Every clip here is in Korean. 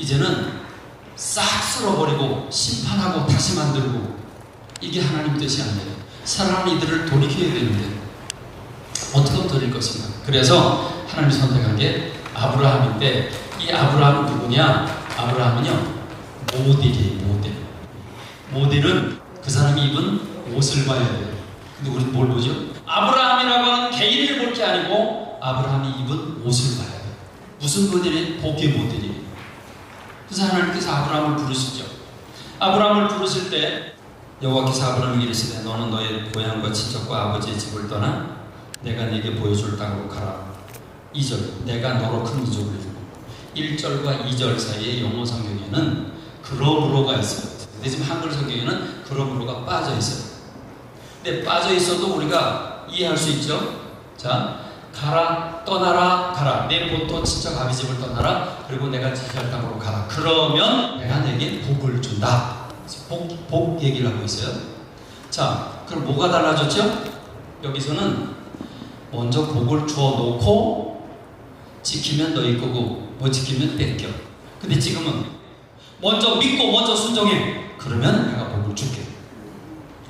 이제는 싹 쓸어버리고 심판하고 다시 만들고, 이게 하나님 뜻이 아니에요. 사랑하는 이들을 돌이켜야 되는데 어떻게 하면 돌릴 것인가. 그래서 하나님이 선택한 게 아브라함인데, 이 아브라함은 누구냐? 아브라함은요, 모델이에요. 모델은 그 사람이 입은 옷을 봐야 돼요. 근데 우리는 뭘 보죠? 아브라함이라고 하는 개인을 볼 게 아니고 아브라함이 입은 옷을 봐야 돼요. 무슨 모델이에요? 복의 모델이에요. 그래서 하나님께서 아브라함을 부르시죠. 아브라함을 부르실 때 여호와께서 아브라함에게 이르시되 너는 너의 고향과 친척과 아버지의 집을 떠나 내가 네게 보여줄 땅으로 가라. 2절, 내가 너로 큰 민족을 이루고. 1절과 2절 사이에 영어 성경에는 그러므로가 있어요. 근데 지금 한글 성경에는 그러므로가 빠져 있어요. 근데 빠져 있어도 우리가 이해할 수 있죠. 자, 가라, 떠나라, 가라. 내 본토 친척 아비 집을 떠나라. 그리고 내가 지시할 땅으로 가라. 그러면 내가 내게 복을 준다. 복 얘기를 하고 있어요. 자, 그럼 뭐가 달라졌죠? 여기서는 먼저 복을 주어 놓고 지키면 너희 거고 못 지키면 뺏겨. 근데 지금은 먼저 믿고 먼저 순종해. 그러면 내가 복을 줄게.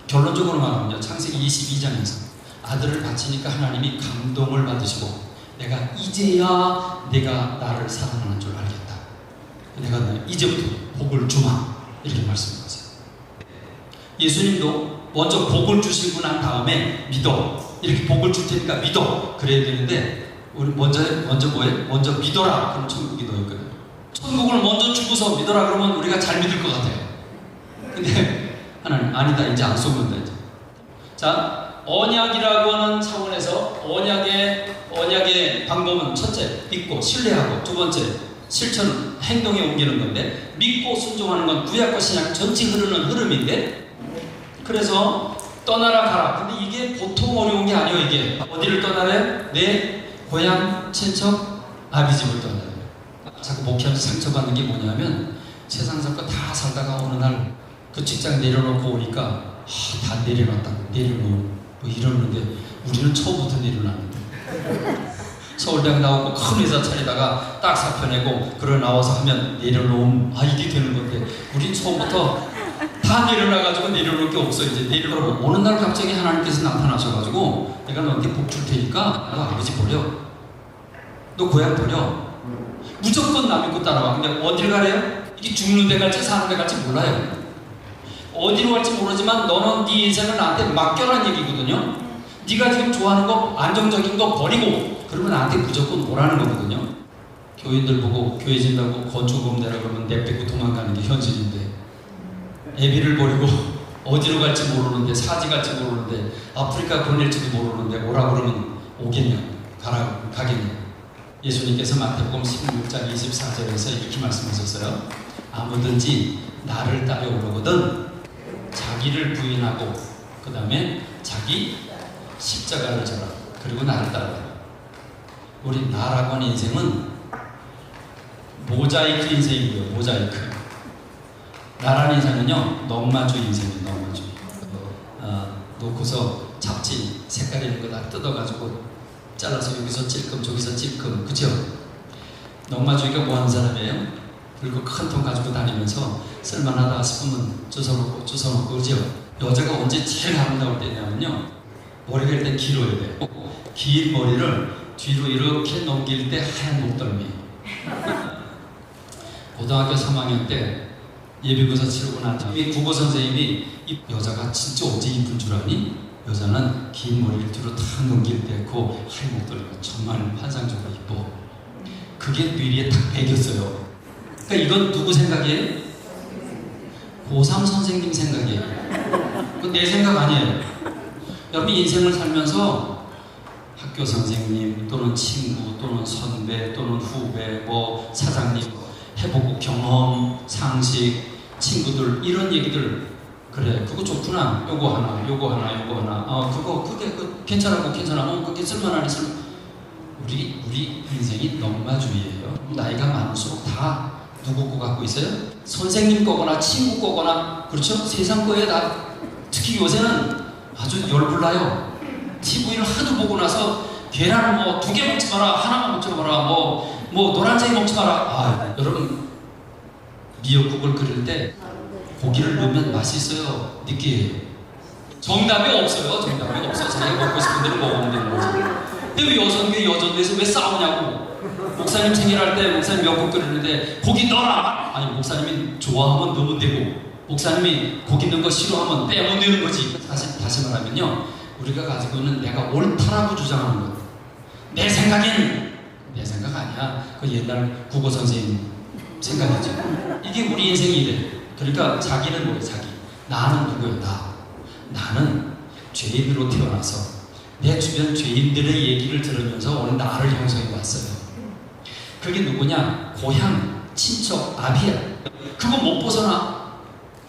결론적으로 말하면요, 창세기 22장에서 아들을 바치니까 하나님이 감동을 받으시고 내가 이제야 내가 나를 사랑하는 줄 알겠다. 내가 이제부터 복을 주마. 이렇게 말씀하세요. 예수님도 먼저 복을 주시고 난 다음에 믿어. 이렇게 복을 줄 테니까 믿어. 그래야 되는데 우리 먼저 뭐예요? 먼저 믿어라. 그럼 천국이 너 있거든. 천국을 먼저 주고서 믿어라 그러면 우리가 잘 믿을 것 같아요. 근데 하나님 아니다. 이제 안 속는다. 이제. 자, 언약이라고 하는 차원에서 언약의 방법은 첫째, 믿고 신뢰하고, 두 번째, 실천 행동에 옮기는 건데, 믿고 순종하는 건 구약과 신약 전체 흐르는 흐름인데, 그래서 떠나라 가라. 근데 이게 보통 어려운 게 아니에요. 이게 어디를 떠나래? 내 고향 친척 아비 집을 떠나래. 자꾸 목회하면서 상처받는 게 뭐냐면, 세상 살거 다 살다가 어느 날 그 직장 내려놓고 오니까 다 내려놨다고 내려놓고 뭐 이러는데, 우리는 처음부터 내려놨는데 서울대학 나오고 큰 회사 차리다가 딱 사표 내고 그러 나와서 하면 내려놓음, 이게 되는 건데, 우린 처음부터 다 내려놔가지고 내려놓을 게 없어. 이제 내려놓고 어느 날 갑자기 하나님께서 나타나셔가지고 내가 너한테 복 줄 테니까 너 아버지 버려, 너 고향 버려, 무조건 남 믿고 따라와. 근데 어딜 가래요? 이게 죽는 데 갈지 사는 데 갈지 몰라요. 어디로 갈지 모르지만 너는 네 인생을 나한테 맡겨라는 얘기거든요. 네가 지금 좋아하는 거, 안정적인 거 버리고 그러면 나한테 무조건 오라는 거거든요. 교인들 보고 교회 진다고 건축금 내라 그러면 내빼고 도망가는 게 현실인데, 애비를 버리고 어디로 갈지 모르는데, 사지 갈지 모르는데, 아프리카 보낼지도 모르는데 오라 그러면 오겠냐, 가겠냐. 예수님께서 마태복음 16장 24절에서 이렇게 말씀하셨어요. 아무든지 나를 따라오려거든 자기를 부인하고 그 다음에 자기 십자가를 져라. 그리고 나를 따라라. 우리 나라고 하는 인생은 모자이크 인생이고요. 모자이크. 나라는 인생은요, 넉마주 인생이에요. 넉마주. 놓고서 잡지 색깔 있는 거 다 뜯어가지고 잘라서 여기서 찔끔 저기서 찔끔, 그죠? 넉마주의가 뭐 하는 사람이에요? 그리고 큰 통 가지고 다니면서 쓸만하다 싶으면 주워놓고, 그죠? 여자가 언제 제일 아름다울 때냐면요, 머리가 일단 길어야 돼요. 긴 머리를 뒤로 이렇게 넘길 때 하얀 목덜미. 고등학교 3학년 때 예비고사 치르고 난 다음에 국어 선생님이 이 여자가 진짜 어째 이쁜 줄 아니? 여자는 긴 머리를 뒤로 탁 넘길 때 그 하얀 목덜미가 정말 환상적으로 이뻐. 그게 뇌리에 딱 배겼어요. 그러니까 이건 누구 생각이에요? 고3 선생님 생각이에요. 그건 내 생각 아니에요. 여러분 인생을 살면서 학교 선생님 또는 친구 또는 선배 또는 후배 뭐 사장님 해보고 경험, 상식, 친구들 이런 얘기들, 그래 그거 좋구나, 요거 하나 그게 괜찮아 그게 쓸만하니 우리 인생이 넉마주의예요. 나이가 많을수록 다 누구 거 갖고 있어요? 선생님 거거나 친구 거거나, 그렇죠? 세상 거에 다. 특히 요새는 아주 열불나요. TV를 하도 보고 나서 계란 뭐 2개 먹지 마라, 하나만 먹지 마라, 뭐 노란색 먹지 마라. 여러분 미역국을 끓일 때 고기를 넣으면 맛있어요? 느끼해요? 정답이 없어요. 정답이 없어요. 자기가 먹고 싶은 대로 먹으면 되는 거지. 근데 왜 여전교에서 왜 싸우냐고. 목사님 생일할 때 목사님 미역국 끓이는데 고기 넣어라! 아니 목사님이 좋아하면 넣으면 되고 목사님이 고기 넣은 거 싫어하면 빼면 되는 거지. 다시 말하면요, 우리가 가지고 있는 내가 옳다라고 주장하는 것, 내 생각엔 내 생각 아니야. 그 옛날 국어 선생님 생각이죠. 이게 우리 인생이 이래. 그러니까 자기는 뭐예요? 자기. 나는 누구예요? 나는 죄인으로 태어나서 내 주변 죄인들의 얘기를 들으면서 오늘 나를 형성해 왔어요. 그게 누구냐? 고향, 친척, 아비야. 그거 못 벗어나.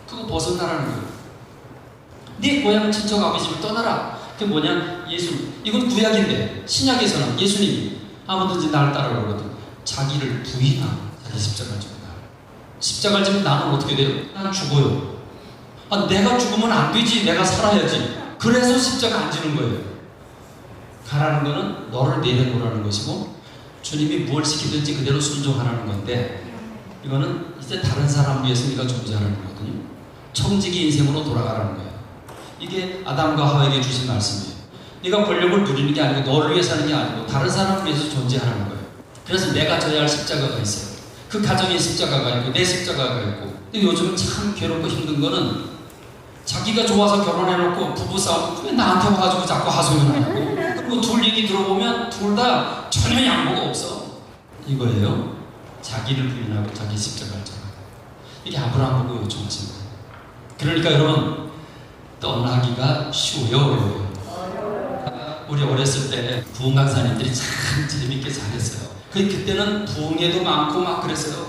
그거 벗어나라는 거예요. 네 고향, 친척, 아비 집을 떠나라. 그게 뭐냐? 예수. 이건 구약인데 신약에서는 예수님이 아무든지 나를 따라오거든 자기를 부인하고 자기 십자가를 지고 나를. 십자가를 지면 나는 어떻게 돼요? 난 죽어요. 내가 죽으면 안 되지. 내가 살아야지. 그래서 십자가 안 지는 거예요. 가라는 거는 너를 내려놓으라는 것이고 주님이 뭘 시키든지 그대로 순종하라는 건데, 이거는 이제 다른 사람 위해서 네가 존재하는 거거든요. 청지기 인생으로 돌아가라는 거예요. 이게 아담과 하와에게 주신 말씀이에요. 네가 권력을 누리는 게 아니고 너를 위해 사는 게 아니고 다른 사람을 위해서 존재하는 거예요. 그래서 내가 져야 할 십자가가 있어요. 그 가정의 십자가가 있고 내 십자가가 있고. 근데 요즘 참 괴롭고 힘든 거는 자기가 좋아서 결혼해놓고 부부싸움 왜 나한테 와가지고 자꾸 하소연을 하고, 그리고 둘 얘기 들어보면 둘 다 전혀 양보가 없어. 이거예요. 자기를 부인하고 자기 십자가를 져라. 이게 아브라함 보고 요청하신 거예요. 그러니까 여러분, 떠나기가 쉬워요? 우리 어렸을 때 부흥 강사님들이 참 재밌게 잘했어요. 그때는 부흥회도 많고 막 그랬어요.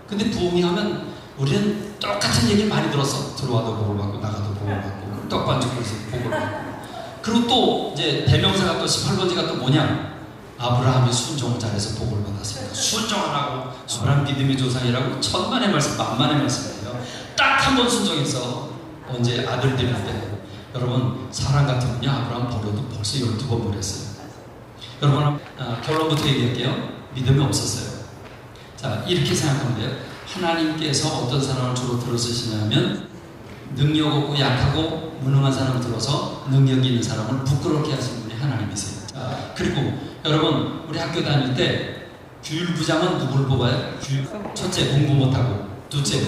근데 부흥회 하면 우리는 똑같은 얘기를 많이 들었어. 들어와도 복을 받고 나가도 복을 받고 떡반죽에서 복을 받고. 그리고 또 이제 대명사가 또 18번지가 또 뭐냐? 아브라함이 순종을 잘해서 복을 받았습니다. 순종하라고. 아브라함 믿음의 조상이라고 천만의 말씀, 만만의 말씀이에요. 딱 한 번 순종해서 언제 아들 드릴 때, 여러분 사람 같으면요 아브라함 버려도 벌써 12번 버렸어요. 여러분 결론부터 얘기할게요. 믿음이 없었어요. 자, 이렇게 생각하면 돼요. 하나님께서 어떤 사람을 주로 들어 쓰시냐면 능력 없고 약하고 무능한 사람을 들어서 능력이 있는 사람을 부끄럽게 하시는 분이 하나님이세요. 자, 그리고 여러분 우리 학교 다닐 때 규율부장은 누구를 뽑아요? 첫째, 공부 못하고. 둘째,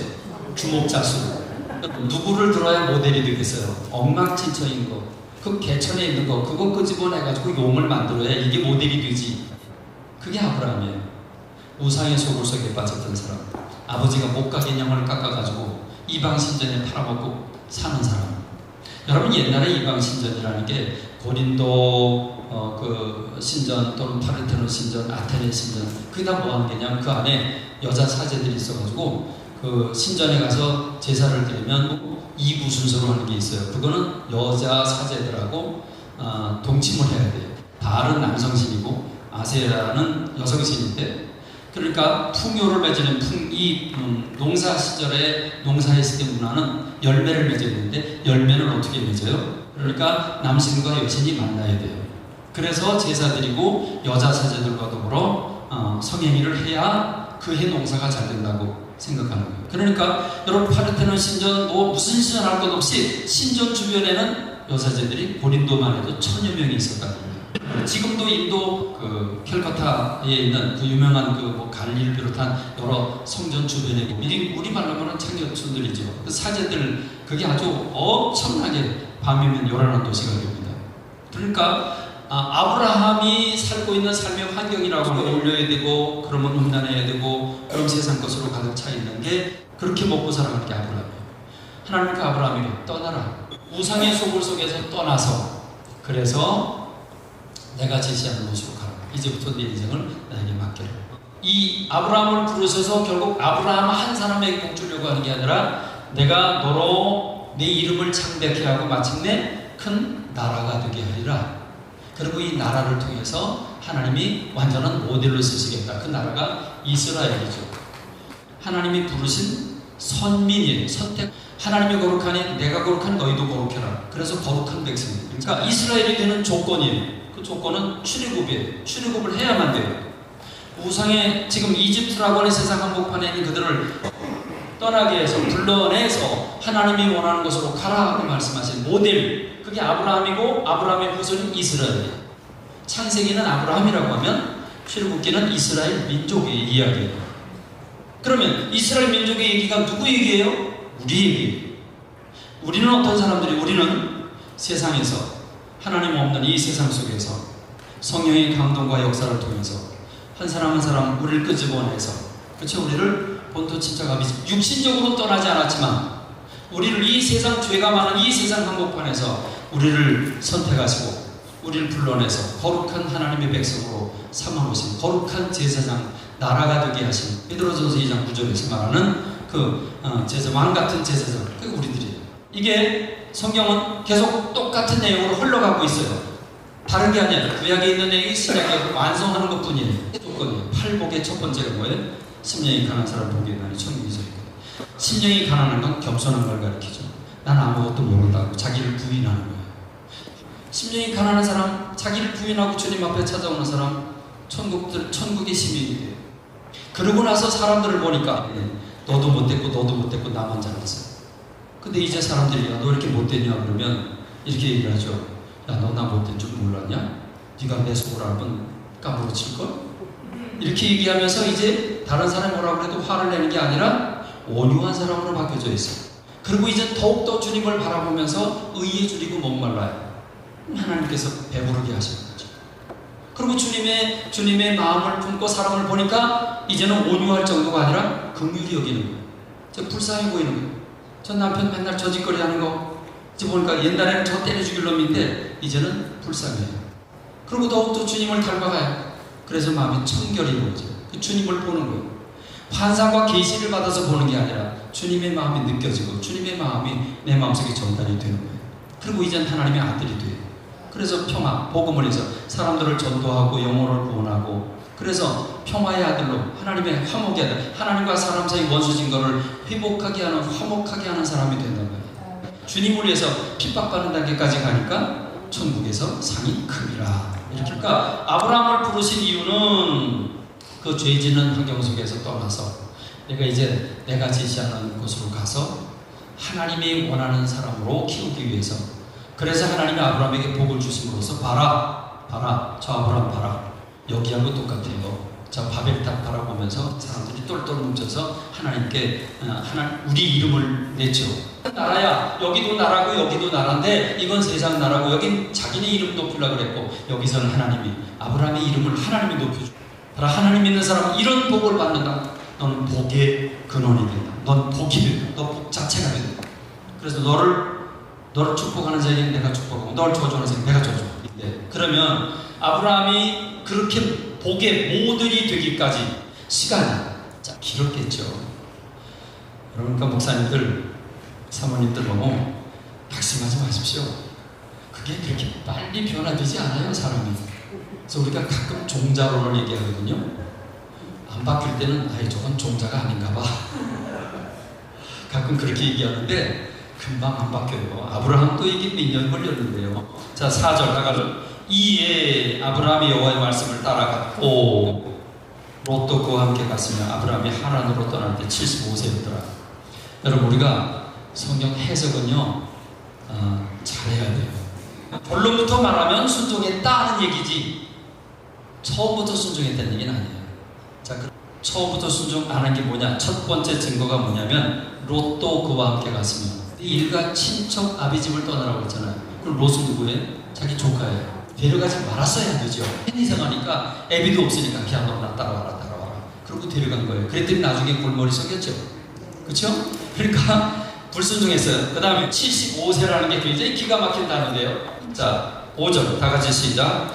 주목자수. 누구를 들어야 모델이 되겠어요? 엉망진창인 거, 그 개천에 있는 거, 그거 끄집어내가지고 용을 만들어야 이게 모델이 되지. 그게 아브라함이에요. 우상의 소굴 속에 빠졌던 사람. 아버지가 목가 개념을 깎아가지고 이방신전에 팔아먹고 사는 사람. 여러분 옛날에 이방신전이라는 게 고린도 그 신전 또는 파르테논 신전, 아테네 신전, 그게 다 뭐 하는 게냐면 그 안에 여자 사제들이 있어가지고 그 신전에 가서 제사를 드리면 이구 순서로 하는 게 있어요. 그거는 여자 사제들하고 동침을 해야 돼요. 바알은 남성신이고 아세라는 여성신인데, 그러니까 풍요를 맺는 농사 시절에 농사했을 때 문화는 열매를 맺어야 되는데 열매는 어떻게 맺어요? 그러니까 남신과 여신이 만나야 돼요. 그래서 제사 드리고 여자 사제들과 더불어 성행위를 해야 그 해 농사가 잘 된다고 생각하는 거예요. 그러니까 여러분 파르테논 신전 뭐 무슨 신전 할 것 없이 신전 주변에는 여사제들이 고린도만 해도 1000여 명이 있었다는 거예요. 지금도 인도 그 캘커타에 있는 그 유명한 그 뭐 갈리를 비롯한 여러 성전 주변에 우리 말로 하면 창녀촌들이죠. 그 사제들 그게 아주 엄청나게 밤이면 요란한 도시가 됩니다. 그러니까 아브라함이 살고 있는 삶의 환경이라고 올려야 되고 그러면 음란해야 되고 그럼 세상 것으로 가득 차 있는 게 그렇게 먹고 살아가는 게 아브라함이에요. 하나님께 아브라함이 떠나라. 우상의 소굴 속에서 떠나서 그래서 내가 제시하는 곳으로 가라. 이제부터 내 인생을 나에게 맡겨라. 이 아브라함을 부르셔서 결국 아브라함 한 사람에게 복 주려고 하는 게 아니라 내가 너로 내 이름을 창대케 하고 마침내 큰 나라가 되게 하리라. 그리고 이 나라를 통해서 하나님이 완전한 모델로 쓰시겠다. 그 나라가 이스라엘이죠. 하나님이 부르신 선민이에요. 선택. 하나님이 거룩하니 내가 거룩하니 너희도 거룩해라. 그래서 거룩한 백성. 그러니까 이스라엘이 되는 조건이에요. 그 조건은 출애굽이에요. 출애굽을 해야만 돼요. 우상의 지금 이집트라고 하는 세상 한복판에 있는 그들을 떠나게 해서 불러내서 하나님이 원하는 곳으로 가라 말씀하신 모델, 그게 아브라함이고 아브라함의 후손인 이스라엘이에요. 창세기는 아브라함이라고 하면 출애굽기는 이스라엘 민족의 이야기예요. 그러면 이스라엘 민족의 얘기가 누구 얘기예요? 우리 얘기예요. 우리는 어떤 사람들이, 우리는 세상에서 하나님 없는 이 세상 속에서 성령의 감동과 역사를 통해서 한 사람 한 사람 우리를 끄집어내서, 그렇죠? 우리를 본토 친척 아비집 육신적으로 떠나지 않았지만 우리를 이 세상 죄가 많은 이 세상 한복판에서 우리를 선택하시고 우리를 불러내서 거룩한 하나님의 백성으로 삼아오신 거룩한 제사장 나라가 되게 하신 베드로전서 2장 9절에서 말하는 그 왕 같은 제사장, 그 우리들이에요. 이게 성경은 계속 똑같은 내용으로 흘러가고 있어요. 다른 게 아니라 구약에 있는 내용이 신약에 완성하는 것 뿐이에요. 조건이에요. 팔복의 첫 번째가 뭐예요? 심령이 가난한 사람 복이 나니 천국이죠. 심령이 가난한 건 겸손한 걸 가리키죠. 난 아무것도 모른다고 자기를 부인하는 거예요. 심령이 가난한 사람, 자기를 부인하고 주님 앞에 찾아오는 사람, 천국의 시민이 돼요. 그러고 나서 사람들을 보니까 너도 못됐고 너도 못됐고 나만 잘났어. 근데 이제 사람들이 야, 너 이렇게 못됐냐 그러면 이렇게 얘기를 하죠. 야, 너 나 못된 줄 몰랐냐? 네가 내 속을 알면 까무러칠걸? 이렇게 얘기하면서 이제 다른 사람이 뭐라고 해도 화를 내는 게 아니라 온유한 사람으로 바뀌어져 있어요. 그리고 이제 더욱더 주님을 바라보면서 의에 줄이고 목말라요. 하나님께서 배부르게 하시는 거죠. 그리고 주님의 마음을 품고 사람을 보니까 이제는 온유할 정도가 아니라 긍휼히 여기는 거예요. 저 불쌍해 보이는 거예요. 저 남편 맨날 저 짓거리 하는 거 이제 보니까 옛날에는 저 때려 죽일 놈인데 이제는 불쌍해요. 그리고 더욱더 주님을 닮아가요. 그래서 마음이 청결이 이루어져. 그 주님을 보는 거예요. 환상과 계시를 받아서 보는 게 아니라 주님의 마음이 느껴지고 주님의 마음이 내 마음속에 전달이 되는 거예요. 그리고 이젠 하나님의 아들이 돼요. 그래서 평화, 복음을 해서 사람들을 전도하고 영혼을 구원하고, 그래서 평화의 아들로 하나님의 화목의 아들, 하나님과 사람 사이 원수진 거를 회복하게 하는, 화목하게 하는 사람이 된다는 거예요. 주님을 위해서 핍박받는 단계까지 가니까 천국에서 상이 큽니다. 이렇게. 그러니까 아브라함을 부르신 이유는 그 죄 짓는 환경 속에서 떠나서 내가 지시하는 곳으로 가서 하나님이 원하는 사람으로 키우기 위해서. 그래서 하나님이 아브라함에게 복을 주심으로써 봐라 저 아브라함 봐라, 여기하고 똑같아요. 저 바벨탑 바라보면서 사람들이 똘똘 뭉쳐서 하나님께 우리 이름을 내죠. 나라야, 여기도 나라고 여기도 나라인데 이건 세상 나라고 여긴 자기네 이름 높이려고 그랬고, 여기서는 하나님이 아브라함의 이름을 하나님이 높여줘. 봐라, 하나님 믿는 사람은 이런 복을 받는다. 너는 복의 근원이 된다. 넌 복이 된다. 너 복 자체가 된다. 그래서 너를 축복하는 자에게 내가 축복하고 너를 저주하는 자에게 내가 저주하고. 네. 그러면 아브라함이 그렇게 복의 모델이 되기까지 시간이 길었겠죠. 그러니까 목사님들, 사모님들 보고 박심하지 마십시오. 그게 그렇게 빨리 변화되지 않아요, 사람이. 그래서 우리가 가끔 종자론을 얘기하거든요. 안 바뀔 때는 저건 종자가 아닌가 봐. 가끔 그렇게 얘기하는데 금방 안 바뀌어요. 아브라함도 이게 몇 년 걸렸는데요. 자, 4절 나가죠. 이에 아브라함이 여호와의 말씀을 따라갔고 롯도 그와 함께 갔으며 아브라함이 하란으로 떠날 때 75세였더라. 여러분, 우리가 성경 해석은요 잘해야 돼요. 본론부터 말하면 순종했다는 얘기지 처음부터 순종했다는 얘기는 아니에요. 자, 처음부터 순종 안 한 게 뭐냐? 첫 번째 증거가 뭐냐면 롯도 그와 함께 갔으며, 일가 친척 아비집을 떠나라고 했잖아요. 그럼 롯은 누구예요? 자기 조카예요. 데려가지 말았어야 되죠. 팬이 생하니까 애비도 없으니까 그냥 너 나 따라와라. 그러고 데려간 거예요. 그랬더니 나중에 골머리 썩였죠. 그렇죠? 그러니까 불순종했어요. 그 다음에 75세라는 게 굉장히 기가 막힌 단어인데요. 자, 5절 다 같이 시작.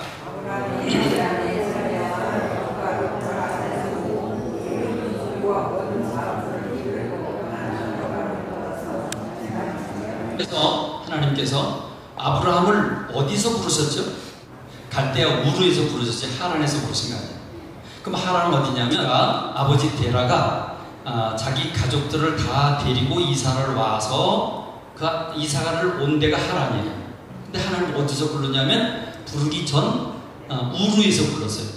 그래서 하나님께서 아브라함을 어디서 부르셨죠? 갈대아 우르에서 부르셨지 하란에서 부르신 거 아니에요. 그럼 하란은 어디냐면 아버지 데라가 자기 가족들을 다 데리고 이사를 와서 그 이사를 온 데가 하란이에요. 근데 하나님 어디서 부르냐면 부르기 전 우르에서 불렀어요.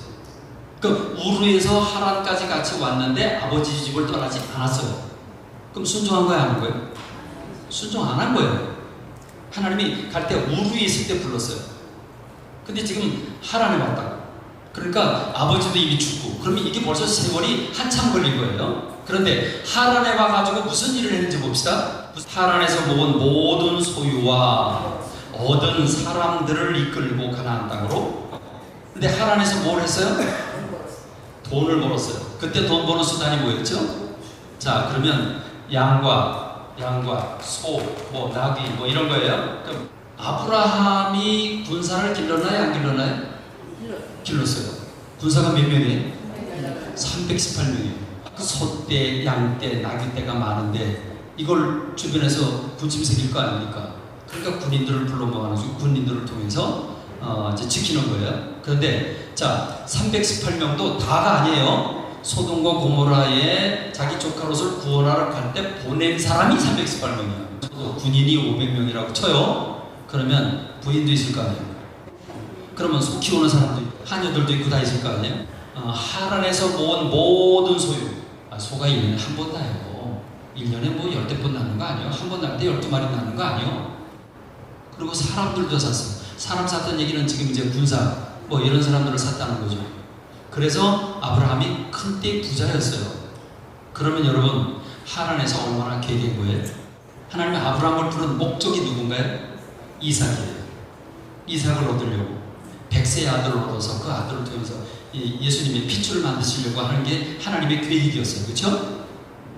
그 우르에서 하란까지 같이 왔는데 아버지 집을 떠나지 않았어요. 그럼 순종한 거야, 안 한 거예요? 순종 안 한 거예요. 하나님이 갈 때 우루에 있을 때 불렀어요. 근데 지금 하란에 왔다고. 그러니까 아버지도 이미 죽고, 그러면 이게 벌써 세월이 한참 걸린 거예요. 그런데 하란에 와가지고 무슨 일을 했는지 봅시다. 하란에서 모은 모든 소유와 얻은 사람들을 이끌고 가나안 땅으로. 근데 하란에서 뭘 했어요? 돈을 벌었어요. 그때 돈 버는 수단이 뭐였죠? 자, 그러면 양과 소, 뭐 나귀, 뭐 이런 거예요. 그럼 아브라함이 군사를 길렀나요, 안 길렀나요? 길렀어요. 군사가 몇 명이에요? 318명이에요. 그 소떼, 양떼, 나귀떼가 많은데 이걸 주변에서 군침 생길 거 아닙니까? 그러니까 군인들을 불러 모아가지고 군인들을 통해서 이제 지키는 거예요. 그런데 자, 318명도 다가 아니에요. 소돔과 고모라에 자기 조카 롯을 구원하러 갈 때 보낸 사람이 318명이에요. 군인이 500명이라고 쳐요. 그러면 부인도 있을 거 아니에요. 그러면 소 키우는 사람도 있고 하녀들도 있고 다 있을 거 아니에요. 하란에서 모은 모든 소유. 소가 1년에 한 번 나요. 1년에 뭐 10대 번 나는 거 아니에요. 한 번 날 때 12마리 나는 거 아니에요. 그리고 사람들도 샀어요. 사람 샀다는 얘기는 지금 이제 군사 뭐 이런 사람들을 샀다는 거죠. 그래서 아브라함이 큰때 부자였어요. 그러면 여러분, 하란에서 얼마나 개개인 거예요? 하나님이 아브라함을 부른 목적이 누군가요? 이삭이에요. 이삭을 얻으려고 100세의 아들을 얻어서 그 아들을 통해서 예수님의 핏줄을 만드시려고 하는 게 하나님의 계획이었어요. 그렇죠?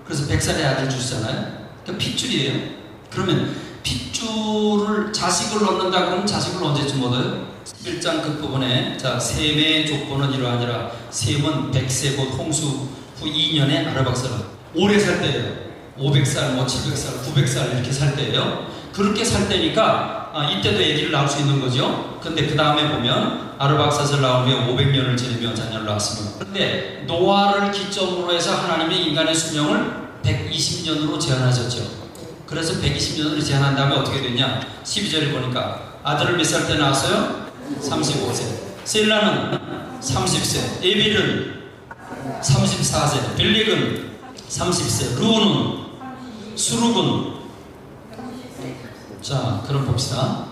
그래서 100살의 아들 주시잖아요. 그러니까 핏줄이에요. 그러면 핏줄을 자식을 얻는다 그러면 자식을 언제쯤 얻어요? 1장 끝부분에 자, 셈의 족보는 이러하니라. 셈은 100세 곧 홍수 후 2년에 아르박사는 오래 살 때예요. 500살, 뭐 700살, 900살 이렇게 살 때예요. 그렇게 살 때니까 이때도 아기를 낳을 수 있는 거죠. 근데 그 다음에 보면 아르박사스를 낳으며 500년을 지내며 자녀를 낳았으며. 그런데 노아를 기점으로 해서 하나님의 인간의 수명을 120년으로 제한하셨죠. 그래서 120년으로 제한한 다음에 어떻게 됐냐? 12절에 보니까 아들을 몇 살 때 낳았어요? 35세. 셀라는 30세. 에빌은 34세. 벨렉은 30세. 루는 수룩은 자, 그럼 봅시다.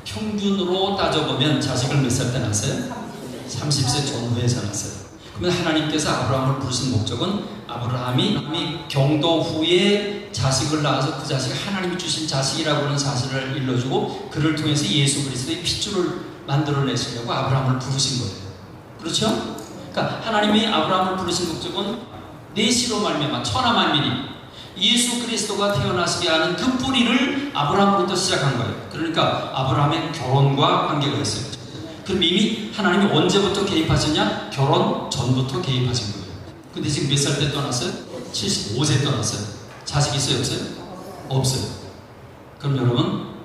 평균으로 따져보면 자식을 몇 살 때 낳았어요? 30세 전후에서 낳았어요. 그러면 하나님께서 아브라함을 부르신 목적은 아브라함이 경도 후에 자식을 낳아서 그 자식이 하나님이 주신 자식이라고 하는 사실을 일러주고 그를 통해서 예수 그리스도의 핏줄을 만들어내시려고 아브라함을 부르신 거예요. 그렇죠? 그러니까 하나님이 아브라함을 부르신 목적은 내시로 말미암아 천하 만민이 예수 그리스도가 태어나시게 하는 그 뿌리를 아브라함으로부터 시작한 거예요. 그러니까 아브라함의 결혼과 관계가 있어요. 그럼 이미 하나님이 언제부터 개입하셨냐? 결혼 전부터 개입하신 거예요. 근데 지금 몇 살 때 떠났어요? 75세 떠났어요. 자식 있어요? 없어요? 없어요. 그럼 여러분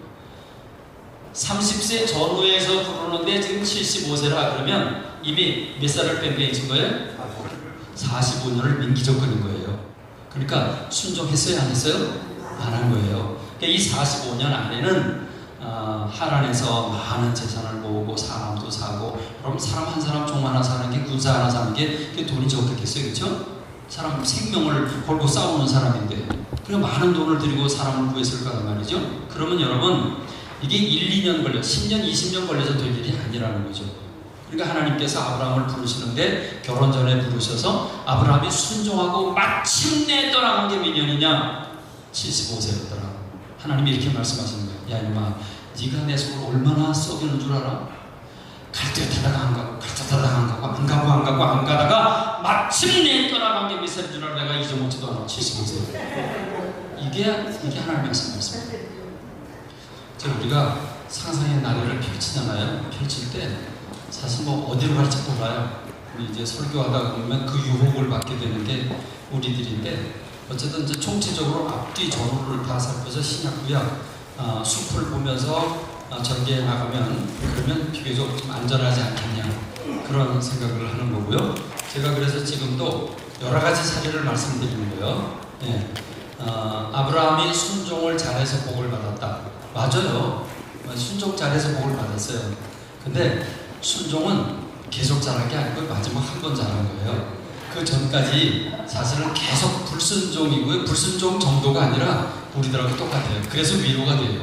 30세 전후에서 부르는데 지금 75세라 그러면 이미 몇 살을 뺑뺑이신 거예요? 45년을 민기적거린 거예요. 그러니까 순종했어요? 안 했어요? 안 한 거예요. 그러니까 이 45년 안에는 하란에서 많은 재산을 모으고 사람도 사고. 그럼 사람 한 사람 종 하나 사는 게 군사 하나 사는 게 돈이 적겠어요? 그렇죠? 사람 생명을 걸고 싸우는 사람인데 그래 많은 돈을 들이고 사람을 구했을 거란 말이죠. 그러면 여러분 이게 1, 2년 걸려 10년, 20년 걸려서 될 일이 아니라는 거죠. 그러니까 하나님께서 아브라함을 부르시는데 결혼 전에 부르셔서 아브라함이 순종하고 마침내 떠나간 게 몇 년이냐? 75세였더라. 하나님이 이렇게 말씀하시는 거예요. 야 이놈아, 네가 내 속을 얼마나 썩이는 줄 알아? 갈 때 타다가 안 가고, 갈 때 타다가 안 가고, 안 가고, 안 가고, 안 가다가 마침내 떠나간 게 몇 살인 줄 알아? 내가 잊어먹지도 않아. 75세. 이게 하나님의 말씀이에요. 우리가 상상의 나래를 펼치잖아요. 펼칠 때 사실 뭐 어디로 갈지 몰라요. 우리 이제 설교하다 보면 그 유혹을 받게 되는 게 우리들인데 어쨌든 이제 총체적으로 앞뒤 전후를 다 살펴서 신약 구약 숲을 보면서 전개해 나가면 그러면 비교적 좀 안전하지 않겠냐 그런 생각을 하는 거고요. 제가 그래서 지금도 여러 가지 사례를 말씀드리는 거예요. 예. 아브라함이 순종을 잘해서 복을 받았다. 맞아요. 순종 잘해서 복을 받았어요. 근데 순종은 계속 잘한 게 아니고 마지막 한 번 잘한 거예요. 그 전까지 사실은 계속 불순종이고요. 불순종 정도가 아니라 우리들하고 똑같아요. 그래서 위로가 돼요.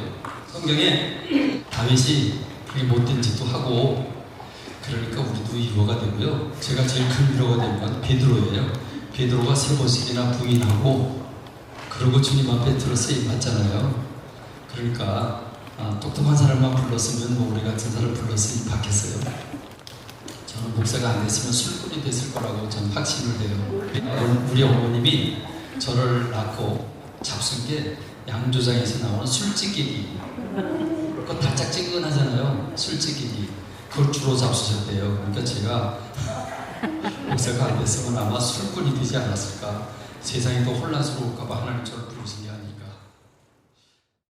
성경에 다윗이 그게 못된 짓도 하고 그러니까 우리도 위로가 되고요. 제가 제일 큰 위로가 된 건 베드로예요. 베드로가 3번씩이나 부인하고 그러고 주님 앞에 들어 쓰임 받잖아요. 그러니까 똑똑한 사람만 불렀으면 뭐 우리 같은 사람 불렀으니 받겠어요. 저는 목사가 안 됐으면 술꾼이 됐을 거라고 저는 확신을 해요. 우리 어머님이 저를 낳고 잡순 게 양조장에서 나오는 술찌개기. 그거 달짝지근하잖아요. 술찌개기. 그걸 주로 잡수셨대요. 그러니까 제가 목사가 안 됐으면 아마 술꾼이 되지 않았을까. 세상이 더 혼란스러울까봐 하나님 저를 부르신 게 아니에요.